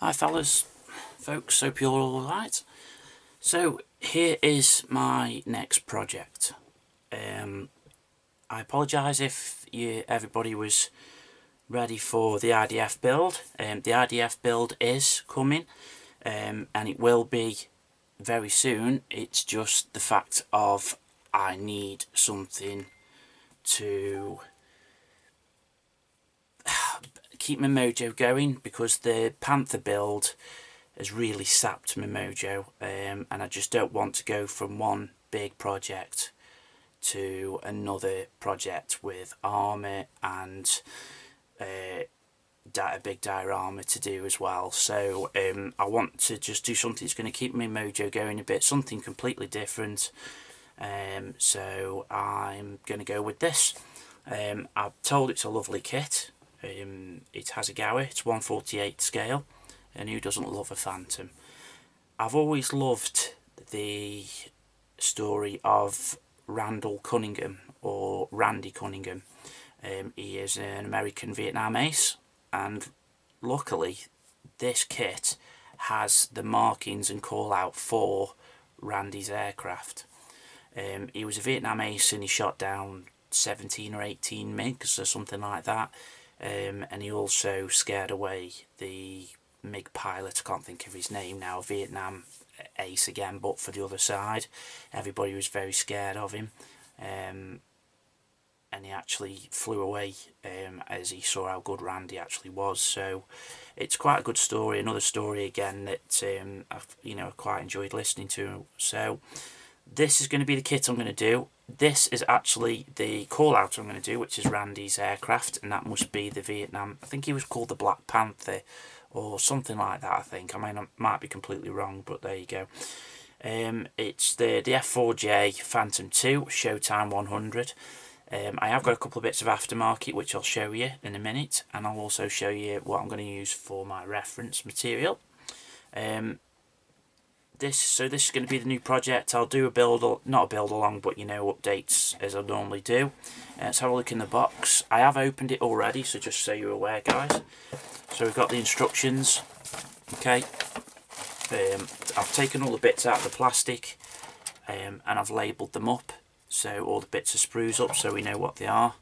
Hi fellas, folks, hope you're all right. So here is my next project. I apologise if everybody was ready for the I.D.F build. The I.D.F build is coming, and it will be very soon. It's just the fact of I need something to keep my mojo going, because the Panther build has really sapped my mojo, and I just don't want to go from one big project to another project with Armour and a big diorama to do as well. So I want to just do something that's going to keep my mojo going a bit, something completely different. So I'm going to go with this. I'm told it's a lovely kit. It has a Gower, it's 1/48 scale, and who doesn't love a Phantom? I've always loved the story of Randall Cunningham, or Randy Cunningham. He is an American Vietnam ace, and luckily this kit has the markings and call out for Randy's aircraft. He was a Vietnam ace and he shot down 17 or 18 MiGs or something like that. And he also scared away the MiG pilot, I can't think of his name now, Vietnam ace again, but for the other side. Everybody was very scared of him, and he actually flew away as he saw how good Randy actually was. So it's quite a good story, another story again that I've quite enjoyed listening to. So this is going to be the kit I'm going to do. This is actually the call out I'm going to do, which is Randy's aircraft, and that must be the Vietnam, I think he was called the Black Panther or something like that. I think I might be completely wrong, but there you go. It's the F4J Phantom 2 Showtime 100. I have got a couple of bits of aftermarket which I'll show you in a minute, and I'll also show you what I'm going to use for my reference material. This is going to be the new project. I'll do a build, not a build along, but updates as I normally do. Let's have a look in the box. I have opened it already, so just so you're aware, guys. So we've got the instructions. Okay. I've taken all the bits out of the plastic, and I've labelled them up. So all the bits are sprues up, so we know what they are.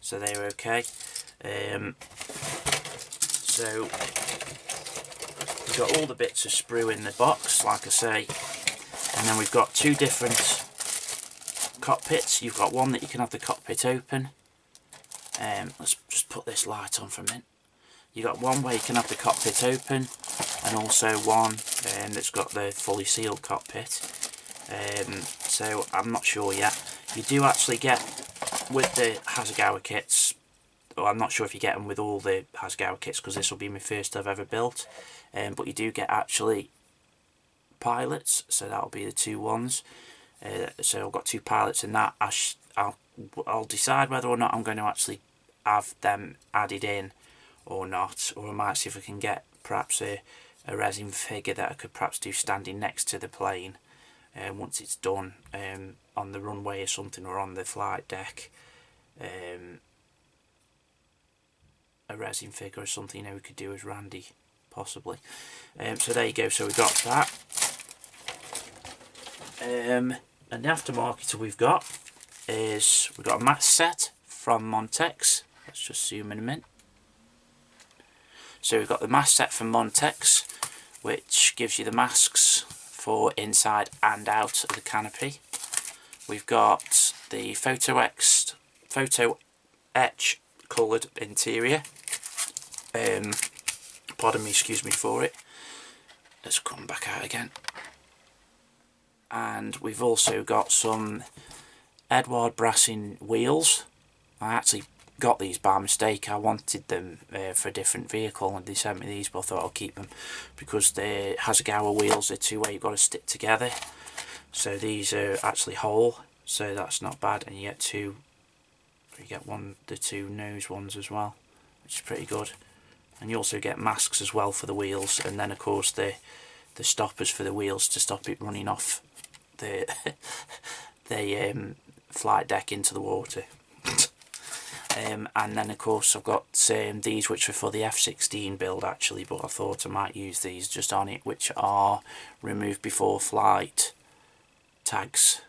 So they're okay. So we've got all the bits of sprue in the box, like I say, and then we've got two different cockpits. You've got one that you can have the cockpit open. Let's just put this light on for a minute. You've got one where you can have the cockpit open, and also one that's got the fully sealed cockpit. So I'm not sure yet. You do actually get, with the Hasegawa kits, well, I'm not sure if you get them with all the Hasegawa kits, because this will be my first I've ever built. But you do get actually pilots, so that'll be the two ones. So I've got two pilots in that. I'll decide whether or not I'm going to actually have them added in or not, or I might see if I can get perhaps a resin figure that I could perhaps do standing next to the plane once it's done, on the runway or something, or on the flight deck. A resin figure or something we could do as Randy, possibly. So there you go, so we've got that. And the aftermarket we've got is, we've got a mask set from Montex. Let's just zoom in a minute. So we've got the mask set from Montex, which gives you the masks for inside and out of the canopy. We've got the photo etch coloured interior. Pardon me, excuse me for it. Let's come back out again. And we've also got some Edward Brassing wheels. I actually got these by mistake. I wanted them for a different vehicle, and they sent me these, but I thought I'll keep them because the Hasegawa wheels are two-way, you've got to stick together. So these are actually whole, so that's not bad, and you get the two nose ones as well, which is pretty good. And you also get masks as well for the wheels, and then of course the stoppers for the wheels to stop it running off the flight deck into the water. And then of course I've got these which are for the F-16 build actually, but I thought I might use these just on it, which are remove before flight tags,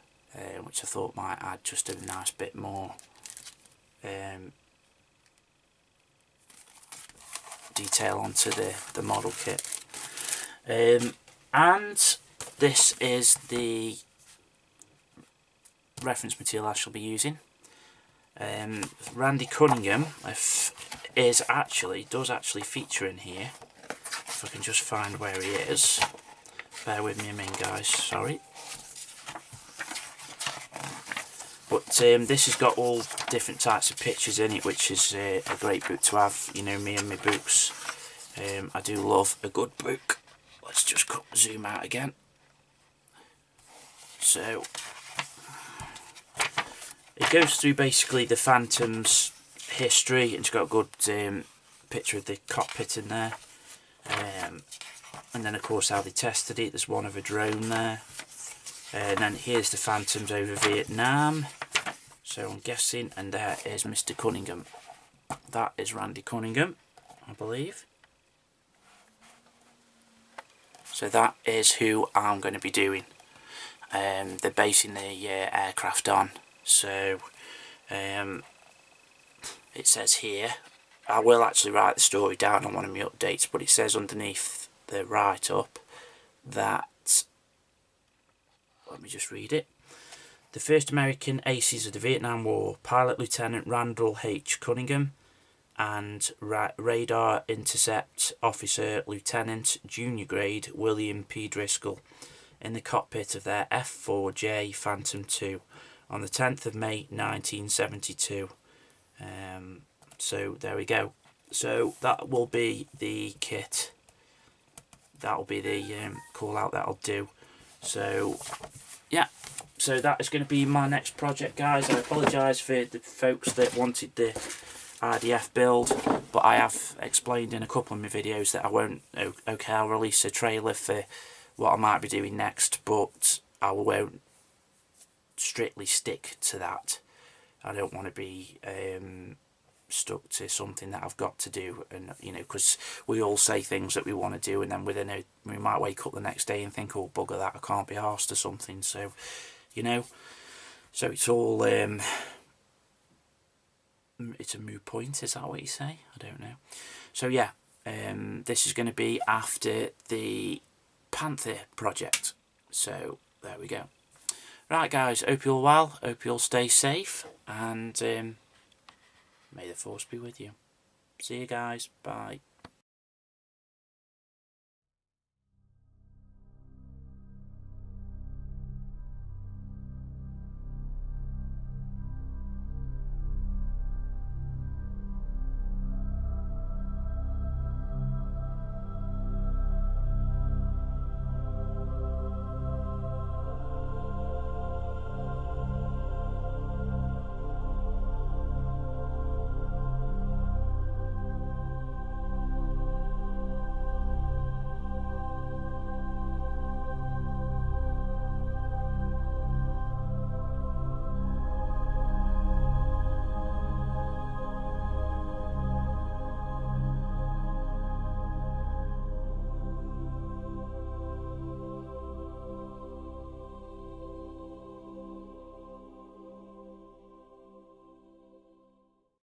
which I thought might add just a nice bit more detail onto the model kit. And this is the reference material I shall be using. Randy Cunningham does actually feature in here. If I can just find where he is. Bear with me a minute, guys, sorry. But this has got all different types of pictures in it, which is a great book to have. You know me and my books. I do love a good book. Let's just zoom out again. So it goes through basically the Phantom's history, and it's got a good picture of the cockpit in there. And then of course how they tested it. There's one of a drone there. And then here's the Phantoms over Vietnam. So I'm guessing, and there is Mr. Cunningham. That is Randy Cunningham, I believe. So that is who I'm going to be doing. They're basing the aircraft on. So it says here, I will actually write the story down on one of my updates, but it says underneath the write-up that, let me just read it. The first American aces of the Vietnam War, Pilot Lieutenant Randall H. Cunningham and Radar Intercept Officer Lieutenant Junior Grade William P. Driscoll in the cockpit of their F-4J Phantom II on the 10th of May 1972. So there we go. So that will be the kit. That will be the call out that I'll do. So yeah, so that is going to be my next project, guys. I apologise for the folks that wanted the I.D.F build, but I have explained in a couple of my videos that I won't. Okay, I'll release a trailer for what I might be doing next, but I won't strictly stick to that. I don't want to be stuck to something that I've got to do, and you know, because we all say things that we want to do, and then we might wake up the next day and think, oh bugger that, I can't be arsed or something. So you know, so it's all it's a moot point, is that what you say? I don't know. So yeah, this is going to be after the Panther project. So there we go. Right guys, hope you're well, hope you'll stay safe, and may the force be with you. See you guys, bye.